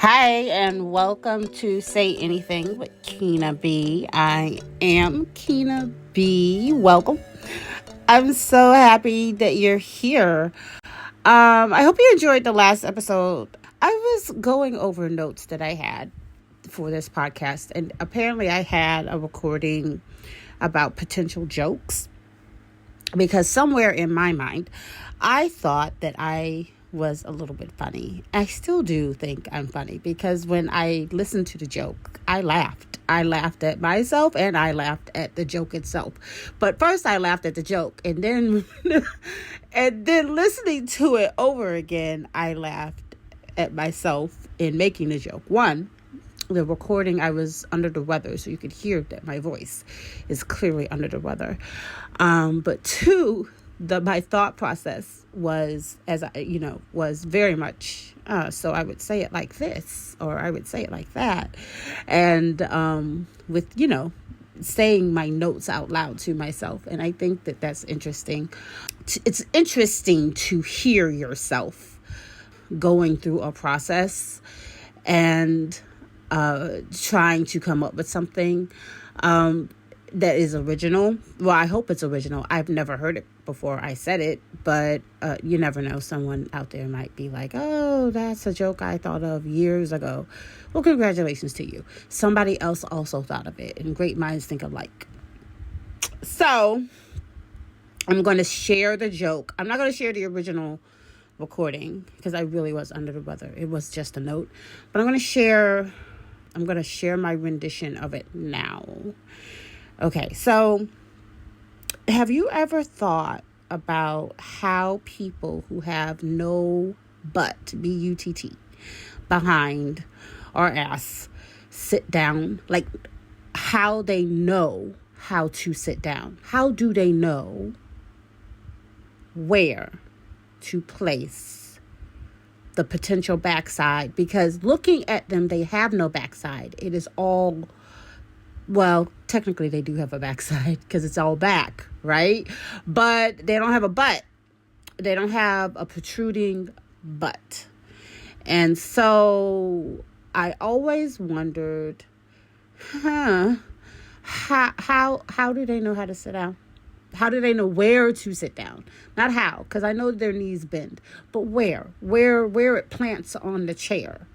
Hi, and welcome to Say Anything with Keena B. I am Keena B. Welcome. I'm so happy that you're here. I hope you enjoyed the last episode. I was going over notes that I had for this podcast, and apparently I had a recording about potential jokes because somewhere in my mind, I thought that I was a little bit funny. I still do think I'm funny because when I listened to the joke, I laughed. I laughed at myself and I laughed at the joke itself. But first I laughed at the joke and then listening to it over again, I laughed at myself in making the joke. One, the recording, I was under the weather, so you could hear that my voice is clearly under the weather. But two, my thought process was, was very much, so I would say it like this, or I would say it like that. And with, saying my notes out loud to myself. And I think that that's interesting. It's interesting to hear yourself going through a process and trying to come up with something that is original. Well, I hope it's original. I've never heard it before I said it, but you never know. Someone out there might be like, oh, that's a joke I thought of years ago. Well, congratulations to you. Somebody else also thought of it, and great minds think alike. So I'm going to share the joke. I'm not going to share the original recording because I really was under the weather. It was just a note, but I'm going to share my rendition of it now. Okay, so have you ever thought about how people who have no butt, B-U-T-T, behind or ass sit down? Like, how they know how to sit down? How do they know where to place the potential backside? Because looking at them, they have no backside. It is all, well, technically they do have a backside because it's all back, right? But they don't have a butt. They don't have a protruding butt. And so I always wondered, how do they know how to sit down? How do they know where to sit down? Not how, because I know their knees bend, but where it plants on the chair.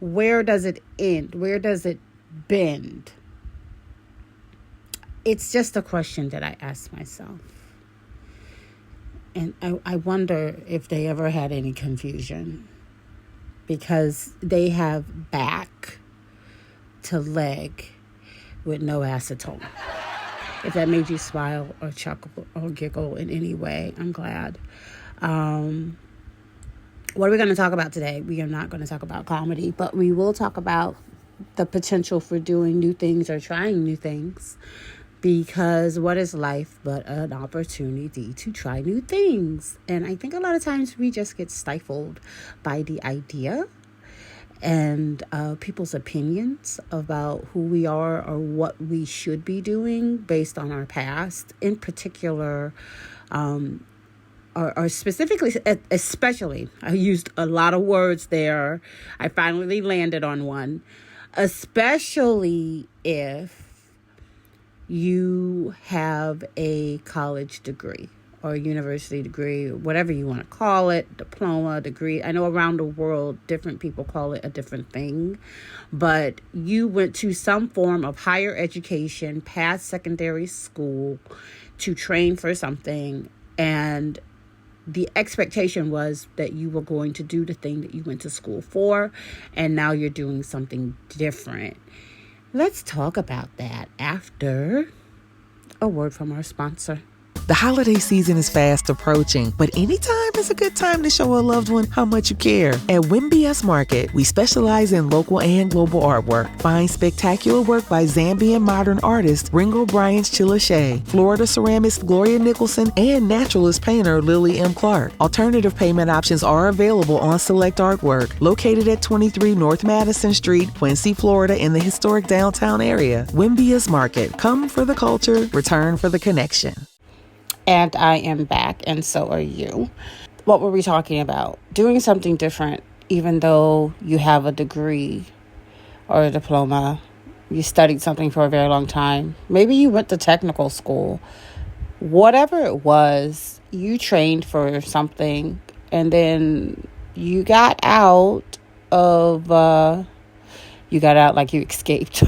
Where does it end? Where does it bend? It's just a question that I ask myself. And I wonder if they ever had any confusion, because they have back to leg with no acetone. If that made you smile or chuckle or giggle in any way, I'm glad. What are we going to talk about today? We are not going to talk about comedy, but we will talk about the potential for doing new things or trying new things. Because what is life but an opportunity to try new things? And I think a lot of times we just get stifled by the idea and people's opinions about who we are or what we should be doing based on our past. In particular, or specifically, especially, I used a lot of words there. I finally landed on one. Especially if you have a college degree or university degree, whatever you want to call it, diploma, degree. I know around the world, different people call it a different thing, but you went to some form of higher education, past secondary school, to train for something, and the expectation was that you were going to do the thing that you went to school for, and now you're doing something different. Let's talk about that after a word from our sponsor. The holiday season is fast approaching, but anytime is a good time to show a loved one how much you care. At WMBS Market, we specialize in local and global artwork. Find spectacular work by Zambian modern artist Ringo Bryant's Chilashe, Florida ceramist Gloria Nicholson, and naturalist painter Lily M. Clark. Alternative payment options are available on select artwork. Located at 23 North Madison Street, Quincy, Florida, in the historic downtown area. WMBS Market. Come for the culture, return for the connection. And I am back, and so are you. What were we talking about? Doing something different even though you have a degree or a diploma, you studied something for a very long time. Maybe you went to technical school. Whatever it was, you trained for something, and then you got out like you escaped.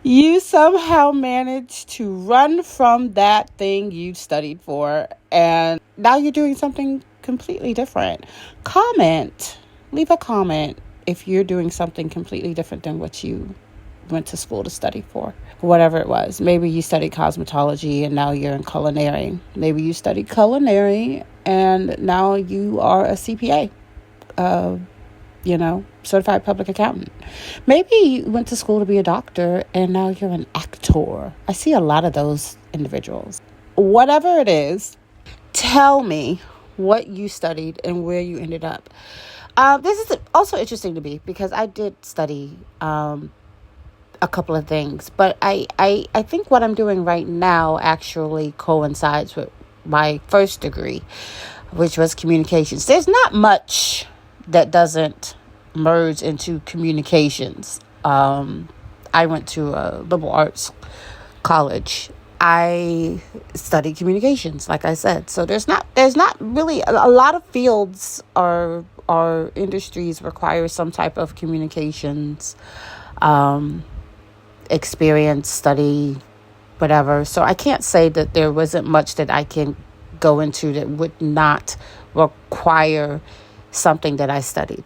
You somehow managed to run from that thing you studied for, and now you're doing something completely different. Leave a comment if you're doing something completely different than what you went to school to study for, whatever it was. Maybe you studied cosmetology and now you're in culinary. Maybe you studied culinary and now you are a CPA, certified public accountant. Maybe you went to school to be a doctor and now you're an actor. I see a lot of those individuals. Whatever it is, tell me what you studied and where you ended up. This is also interesting to me because I did study a couple of things, but I think what I'm doing right now actually coincides with my first degree, which was communications. There's not much that doesn't merge into communications. I went to a liberal arts college. I studied communications, like I said. So there's not really a lot of fields or industries require some type of communications experience, study, whatever. So I can't say that there wasn't much that I can go into that would not require something that I studied.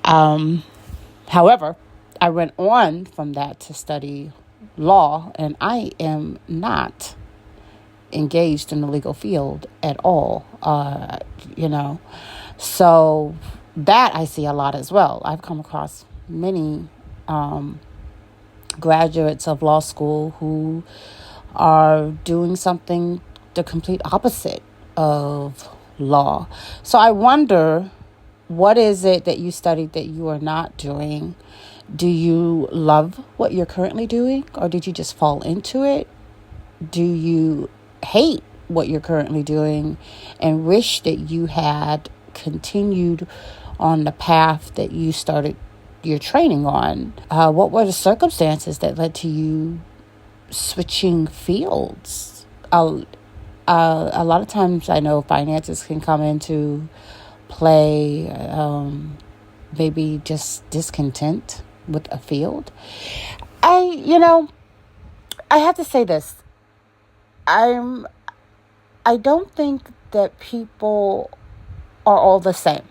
However, I went on from that to study law, and I am not engaged in the legal field at all, So that I see a lot as well. I've come across many graduates of law school who are doing something the complete opposite of law. So I wonder, what is it that you studied that you are not doing? Do you love what you're currently doing, or did you just fall into it? Do you hate what you're currently doing and wish that you had continued on the path that you started your training on? What were the circumstances that led to you switching fields? A lot of times I know finances can come into play, maybe just discontent with a field. I have to say this. I don't think that people are all the same.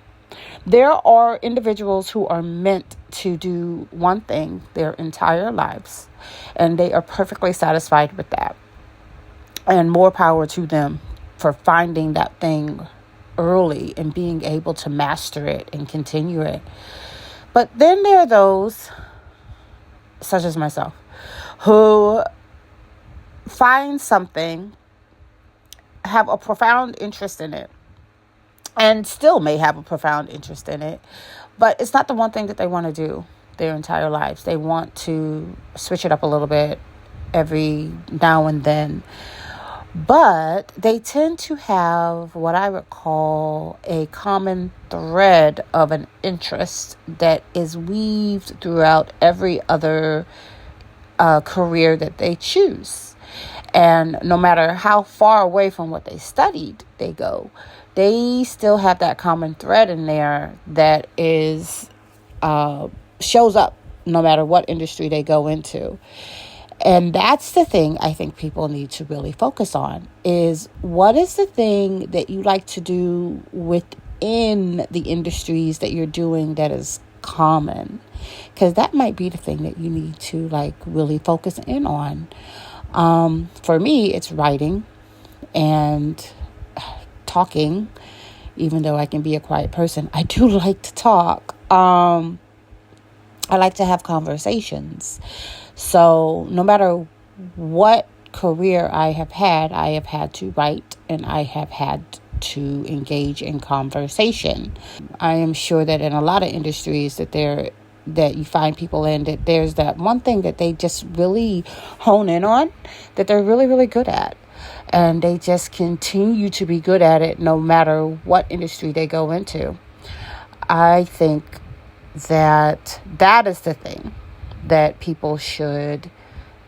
There are individuals who are meant to do one thing their entire lives, and they are perfectly satisfied with that. And more power to them for finding that thing early and being able to master it and continue it. But then there are those, such as myself, who find something, have a profound interest in it, and still may have a profound interest in it, but it's not the one thing that they want to do their entire lives. They want to switch it up a little bit every now and then. But they tend to have what I would call a common thread of an interest that is weaved throughout every other career that they choose. And no matter how far away from what they studied they go, they still have that common thread in there that is shows up no matter what industry they go into. And that's the thing I think people need to really focus on, is what is the thing that you like to do within the industries that you're doing that is common? Because that might be the thing that you need to really focus in on. For me, it's writing and talking. Even though I can be a quiet person, I do like to talk. I like to have conversations. So no matter what career I have had to write, and I have had to engage in conversation. I am sure that in a lot of industries that you find people in, that there's that one thing that they just really hone in on, that they're really, really good at. And they just continue to be good at it no matter what industry they go into. I think that is the thing that people should,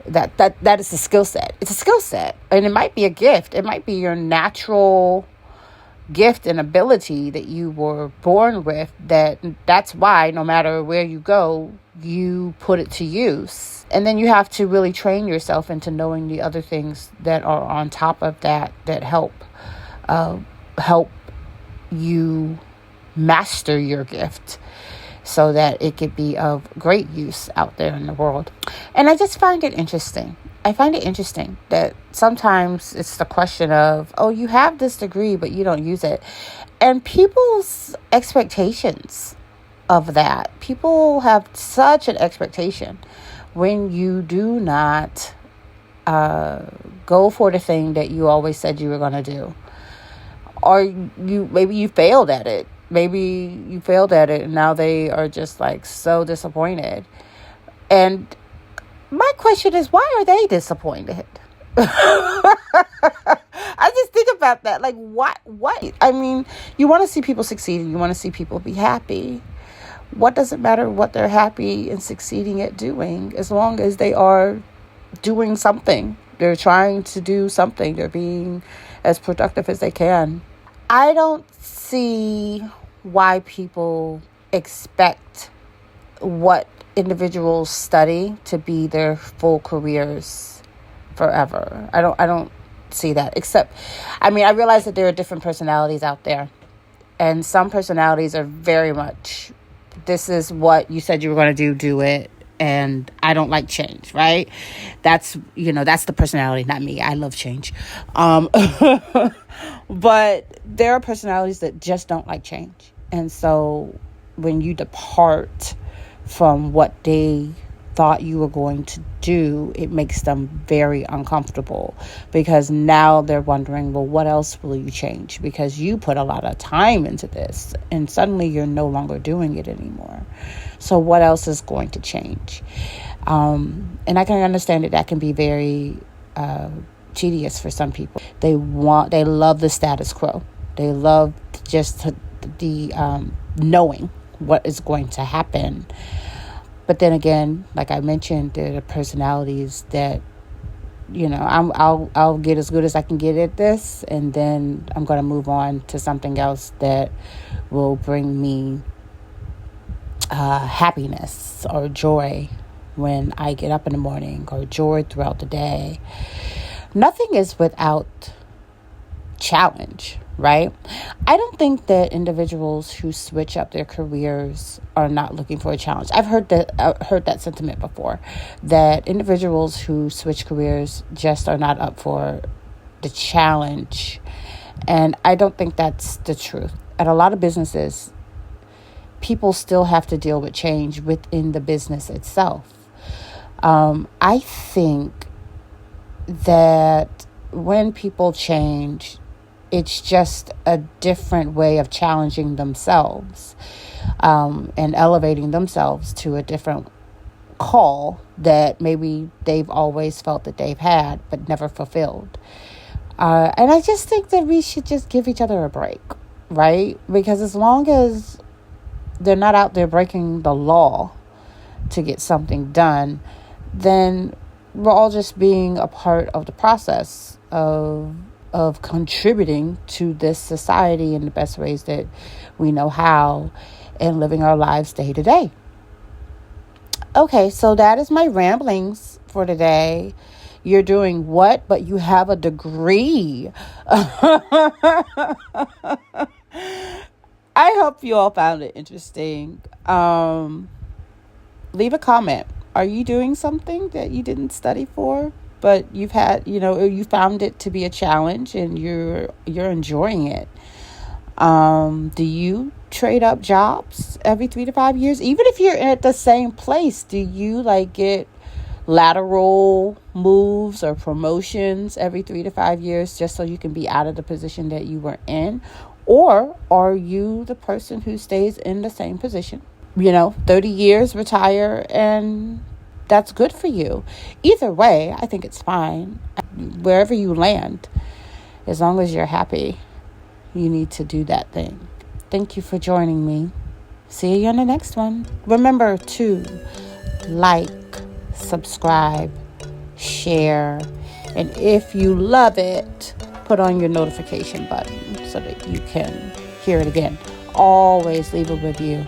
that is the skill set. It's a skill set, and it might be a gift. It might be your natural gift and ability that you were born with, that's why no matter where you go, you put it to use. And then you have to really train yourself into knowing the other things that are on top of that help you master your gift so that it could be of great use out there in the world. And I just find it interesting. I find it interesting that sometimes it's the question of, oh, you have this degree, but you don't use it. And people's expectations of that. People have such an expectation when you do not go for the thing that you always said you were going to do. Or maybe you failed at it. Maybe you failed at it and now they are just like so disappointed. And my question is, why are they disappointed? I just think about that. Like, what? I mean, you want to see people succeed and you want to see people be happy. What does it matter what they're happy and succeeding at doing, as long as they are doing something? They're trying to do something. They're being as productive as they can. I don't see why people expect what individuals study to be their full careers forever. I don't see that, except, I mean, I realize that there are different personalities out there, and some personalities are very much, this is what you said you were going to do it, and I don't like change, right? That's the personality, not me. I love change. But there are personalities that just don't like change. And so when you depart from what they thought you were going to do, it makes them very uncomfortable, because now they're wondering, well, what else will you change? Because you put a lot of time into this and suddenly you're no longer doing it anymore. So what else is going to change? And I can understand that can be very tedious for some people. They love the status quo. They love just the knowing what is going to happen. But then again, like I mentioned, there are personalities that, I'll get as good as I can get at this, and then I'm going to move on to something else that will bring me happiness or joy when I get up in the morning, or joy throughout the day. Nothing is without challenge, right? I don't think that individuals who switch up their careers are not looking for a challenge. I've heard that sentiment before, that individuals who switch careers just are not up for the challenge. And I don't think that's the truth. At a lot of businesses, people still have to deal with change within the business itself. I think that when people change, it's just a different way of challenging themselves and elevating themselves to a different call that maybe they've always felt that they've had but never fulfilled. And I just think that we should just give each other a break, right? Because as long as they're not out there breaking the law to get something done, then we're all just being a part of the process of contributing to this society in the best ways that we know how, and living our lives day to day. Okay, so that is my ramblings for today. You're doing what? But you have a degree. I hope you all found it interesting. Leave a comment. Are you doing something that you didn't study for, but you've had, you found it to be a challenge and you're enjoying it? Do you trade up jobs every 3 to 5 years? Even if you're at the same place, do you get lateral moves or promotions every 3 to 5 years just so you can be out of the position that you were in? Or are you the person who stays in the same position? 30 years, retire, and that's good for you. Either way, I think it's fine. Wherever you land, as long as you're happy, you need to do that thing. Thank you for joining me. See you on the next one. Remember to like, subscribe, share, and if you love it, put on your notification button so that you can hear it again. Always leave a review.